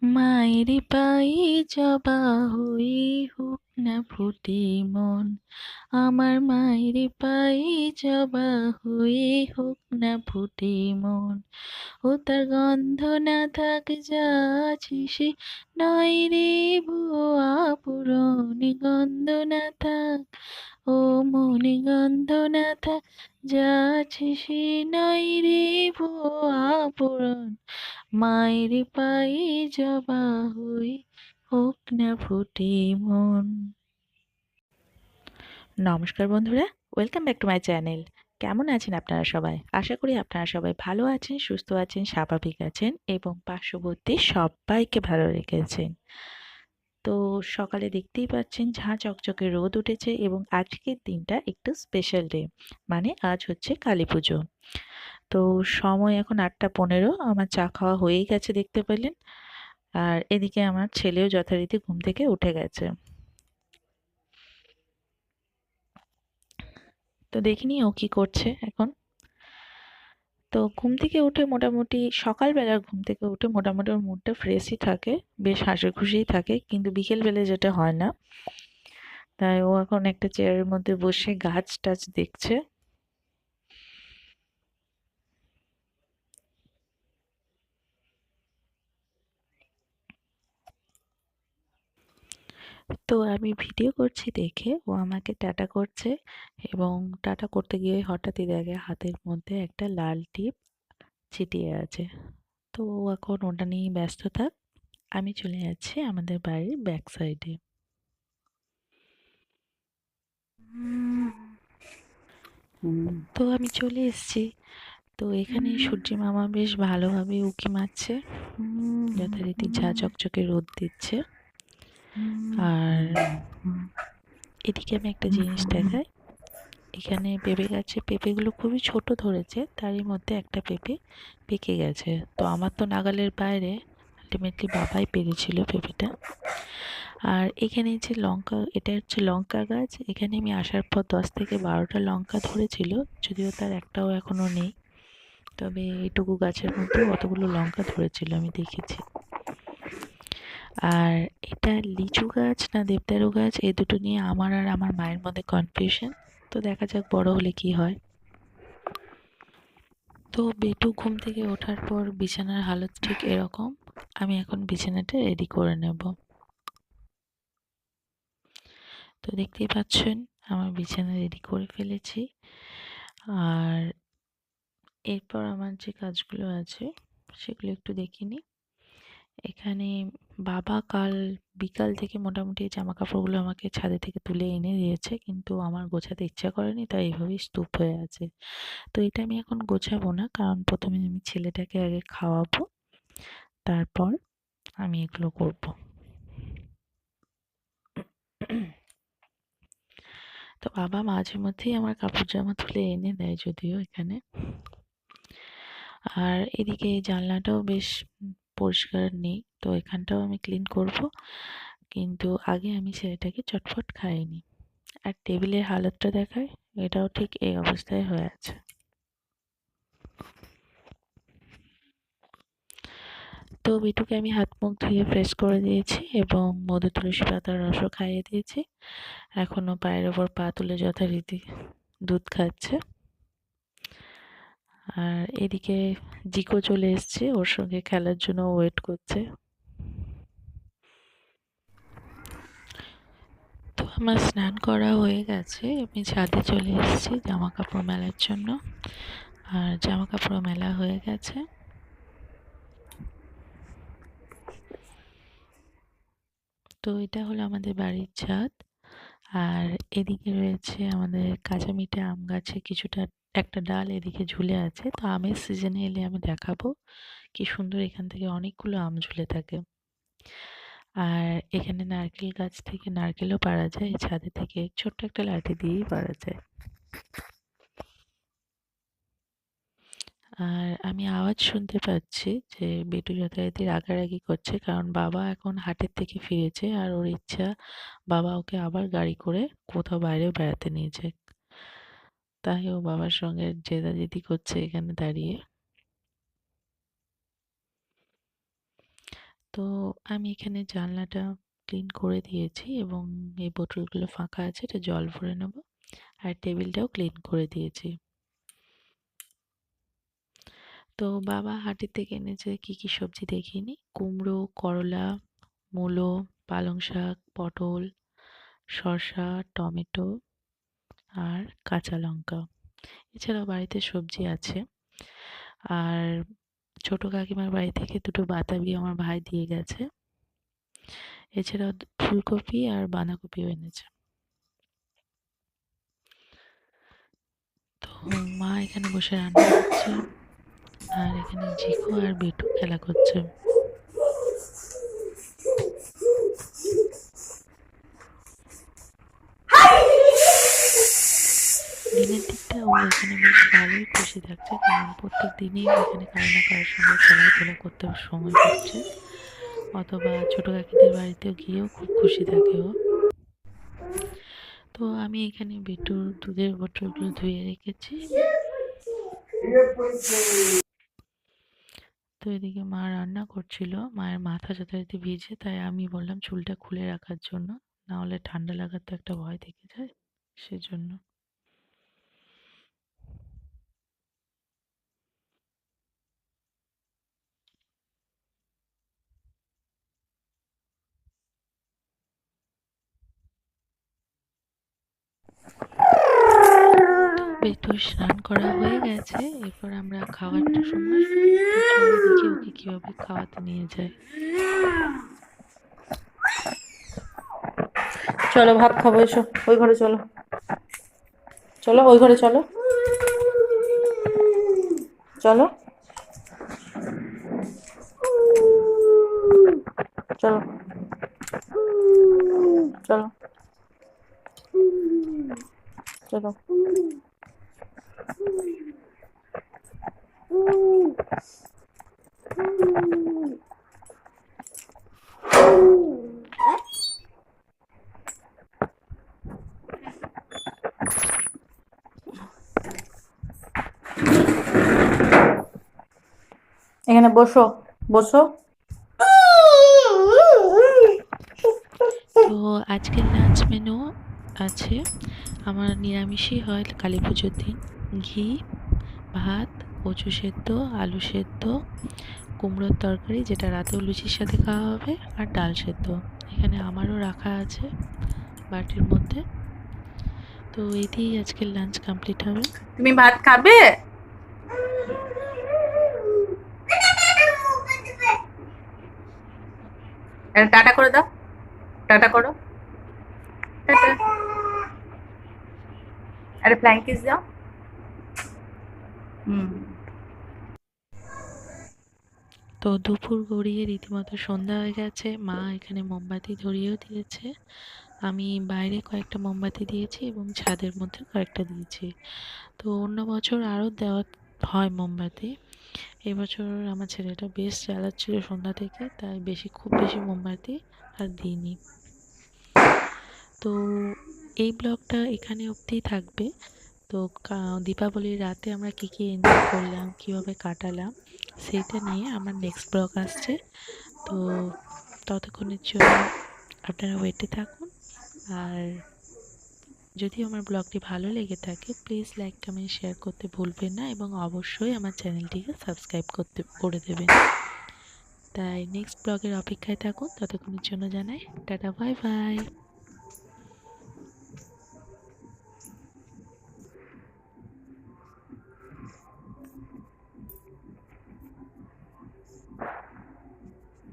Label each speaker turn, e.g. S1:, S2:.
S1: মায়ের পায়ে জবা হয়ে হোক না ফুটে মন, আমার মায়ের পায়ে জবা হয়ে হোক না ফুটে মন। ও তার গন্ধ না থাক যা আছে সে নয় রে ভুয়া পুরন, গন্ধ না থাক ও মনে গন্ধ না থাক যা আছে সে নয় রে ভুয়া পুরন। মায়ের পায়ে জবা হয়ে হোক না ফুটে মন। নমস্কার বন্ধুরা, welcome back to my channel. কেমন আছেন আপনারা সবাই? আশা করি আপনারা সবাই ভালো আছেন, সুস্থ আছেন, স্বাভাবিক আছেন এবং পার্শ্ববর্তী সবাইকে ভালো রেখেছেন। তো সকালে দেখতেই পাচ্ছেন ঝাঁ চকচকে রোদ উঠেছে এবং আজকের দিনটা একটু স্পেশাল ডে, মানে আজ হচ্ছে কালী পুজো। তো সময় এখন 8:15, আমার চা খাওয়া হয়েই গেছে দেখতে পেলেন। আর এদিকে আমার ছেলেও যথারীতি ঘুম থেকে উঠে গেছে। তো দেখিনি ও কি করছে এখন। তো ঘুম থেকে উঠে মোটামুটি সকালবেলার ঘুম থেকে উঠে মোটামুটি ওর মুডটা ফ্রেশই থাকে, বেশ হাসিখুশিই থাকে, কিন্তু বিকেলবেলা যেটা হয় না। তাই ও এখন একটা চেয়ারের মধ্যে বসে গাছ টাছ দেখছে। তো আমি ভিডিও করছি দেখে ও আমাকে টাটা করছে এবং টাটা করতে গিয়ে হঠাৎই দেখে হাতের মধ্যে একটা লাল টিপ ছিটিয়ে আছে। তো ও এখন ওটা নিয়েই ব্যস্ত থাক, আমি চলে যাচ্ছি আমাদের বাড়ির ব্যাক সাইডে। তো আমি চলে এসেছি। তো এখানে সূর্যি মামা বেশ ভালোভাবে উঁকি মারছে, যথারীতি ঝাঁ চকচকে রোদ দিচ্ছে। আর এদিকে আমি একটা জিনিস দেখাই, এখানে পেঁপে গাছে পেঁপেগুলো খুবই ছোট ধরেছে, তারই মধ্যে একটা পেঁপে পেকে গেছে। তো আমার তো নাগালের বাইরে, আলটিমেটলি বাবাই পেরেছিল পেঁপেটা। আর এখানে যে লঙ্কা, এটা হচ্ছে লঙ্কা গাছ। এখানে আমি আসার পর 10 থেকে 12টা লঙ্কা ধরেছিল, যদিও তার একটাও এখনো নেই। তবে এইটুকু গাছের মধ্যে অতগুলো লঙ্কা ধরেছিল আমি দেখেছি। আর এটা লিচু গাছ না দেবদারু গাছ, এই দুটো নিয়ে আমার আর আমার মায়ের মধ্যে কনফিউশন। তো দেখা যাক বড় হলে কি হয়। তো বেটু ঘুম থেকে ওঠার পর বিছানার হালত ঠিক এরকম। আমি এখন বিছানাটা রেডি করে নেব। তো দেখতেই পাচ্ছেন আমার বিছানা রেডি করে ফেলেছি। আর এরপর আমার যে কাজগুলো আছে সেগুলো একটু দেখে নিই। এখানে বাবা কাল বিকাল থেকে মোটামুটি জামা কাপড়গুলো আমাকে ছাদে থেকে তুলে এনে দিয়েছে, কিন্তু আমার গোছাতে ইচ্ছা করেনি, তাই এইভাবেই স্তূপ হয়ে আছে। তো এটা আমি এখন গোছাবো না, কারণ প্রথমে আমি ছেলেটাকে আগে খাওয়াবো, তারপর আমি এগুলো করব। তো বাবা মাঝে মধ্যেই আমার কাপড় জামা তুলে এনে দেয় যদিও এখানে। আর এদিকে এই জানলাটাও বেশ পরিষ্কার নেই, তো এখানটাও আমি ক্লিন করব, কিন্তু আগে আমি ছেলেটাকে চটপট খাইয়ে নিই। আর টেবিলের হালতটা দেখায়, এটাও ঠিক এই অবস্থায় হয়ে আছে। তো বিটুকে আমি হাত মুখ ধুয়ে ফ্রেশ করে দিয়েছি এবং মধু তুলসী পাতার রসও খাইয়ে দিয়েছি। এখনো পায়ের ওপর পা তুলে যথারীতি দুধ খাচ্ছে। আর এদিকে জিকো চলে এসছে, ওর সঙ্গে খেলার জন্য ওয়েট করছে। তো আমার স্নান করা হয়ে গেছে, আমি ছাদে চলে এসেছি জামা কাপড় মেলার জন্য। আর জামা কাপড় মেলা হয়ে গেছে। তো এটা হলো আমাদের বাড়ির ছাদ। আর এদিকে রয়েছে আমাদের কাঁচা মিঠে আম গাছে কিছুটা একটা ডাল এদিকে ঝুলে আছে। তো আমের সিজনে এলে আমি দেখাবো কি সুন্দর এখান থেকে অনেকগুলো আম ঝুলে থাকে। আর এখানে নারকেল গাছ থেকে নারকেলও পাড়া যায়, এই ছাদে থেকে ছোট্ট একটা লাঠি দিয়েই পাড়া যায়। আর আমি আওয়াজ শুনতে পাচ্ছি যে বেটু যথারীতি রাগারাগি করছে, কারণ বাবা এখন হাটের থেকে ফিরেছে আর ওর ইচ্ছা বাবা ওকে আবার গাড়ি করে কোথাও বাইরে বেড়াতে নিয়ে যাক। তাই ও বাবার সঙ্গে জেদাজেদি করছে এখানে দাঁড়িয়ে। তো আমি এখানে জানলাটা ক্লিন করে দিয়েছি এবং এই বোতলগুলো ফাঁকা আছে, এটা জল ভরে নেব। আর টেবিলটাও ক্লিন করে দিয়েছি। তো বাবা হাটের থেকে এনেছে কি কি সবজি দেখিনি, কুমড়ো, করলা, মূলো, পালং শাক, পটল, শসা, টমেটো আর কাঁচা লঙ্কা। এছাড়াও বাড়িতে সবজি আছে। আর ছোট কাকিমার বাড়ি থেকে দুটো বাতাবি আমার ভাই দিয়ে গেছে। এছাড়াও ফুলকপি আর বাঁধাকপিও এনেছে। তো মা এখানে বসে রান্না করছে আর এখানে জিকো আর বিটু খেলা করছে। দিনের দিকটা ও এখানে বেশ ভালোই খুশি থাকছে, কারণ প্রত্যেক দিনই এখানে কারো না কারোর সঙ্গে খেলাধুলা করতে সময় পাচ্ছে। অথবা ছোট কাকিদের বাড়িতেও গিয়েও খুব খুশি থাকে ও। তো আমি এখানে বিটুর দুধের বোতলগুলো ধুয়ে রেখেছি। তো এদিকে মা রান্না করছিল, মায়ের মাথা যথারীতি ভিজে, তাই আমি বললাম চুলটা খুলে রাখার জন্য, না হলে ঠান্ডা লাগার তো একটা ভয় থেকে যায়, সেজন্য। বিটুর স্নান করা হয়ে গেছে, এরপর আমরা খাওয়ার সময় তো চলো দেখি ওকে কিভাবে খাওয়াতে নিয়ে যায়।
S2: চলো ভাত খাবো, এসো ওই ঘরে চলো, চলো ওই ঘরে চলো, চলো চলো চলো চলো। এখানে বসো, বসো।
S1: তো আজকের লাঞ্চ মেনু আছে, আমার নিরামিষই হয় কালী পুজোর দিন। ঘি, ভাত, কচু সেদ্ধ, আলু সেদ্ধ, কুমড়োর তরকারি যেটা রাতেও লুচির সাথে খাওয়া হবে, আর ডাল সেদ্ধ। এখানে আমারও রাখা আছে বাটির মধ্যে। তো এই দিয়েই আজকের লাঞ্চ কমপ্লিট হবে।
S2: তুমি ভাত খাবে? টাটা করে দাও, টাটা করো, টাটা। আরে ফ্লাইং কিস দাও।
S1: তো দুপুর গড়িয়ে রীতিমতো সন্ধ্যা হয়ে গেছে, মা এখানে মোমবাতি ধরিয়েও দিয়েছে। আমি বাইরে কয়েকটা মোমবাতি দিয়েছি এবং ছাদের মধ্যে কয়েকটা দিয়েছি। তো অন্য বছর আরও দেওয়া হয় মোমবাতি, এবছর আমার ছেলেটা বেশ জ্বালাচ্ছিল সন্ধ্যা থেকে, তাই খুব বেশি মোমবাতি আর দিইনি। তো এই ব্লগটা এখানে অবধিই থাকবে। তো দীপাবলির রাতে আমরা কী কী এনজয় করলাম, কীভাবে কাটালাম, সেইটা নিয়ে আমার নেক্সট ব্লগ আসছে। তো ততক্ষণের জন্য আপনারা ওয়েটে থাকুন। আর যদি আমার ব্লগটি ভালো লেগে থাকে প্লিজ লাইক কমেন্ট শেয়ার করতে ভুলবেন না, এবং অবশ্যই আমার চ্যানেলটিকে সাবস্ক্রাইব করে দেবেন। তাই নেক্সট ব্লগের অপেক্ষায় থাকুন, ততক্ষণের জন্য জানাই টাটা, বাই বাই।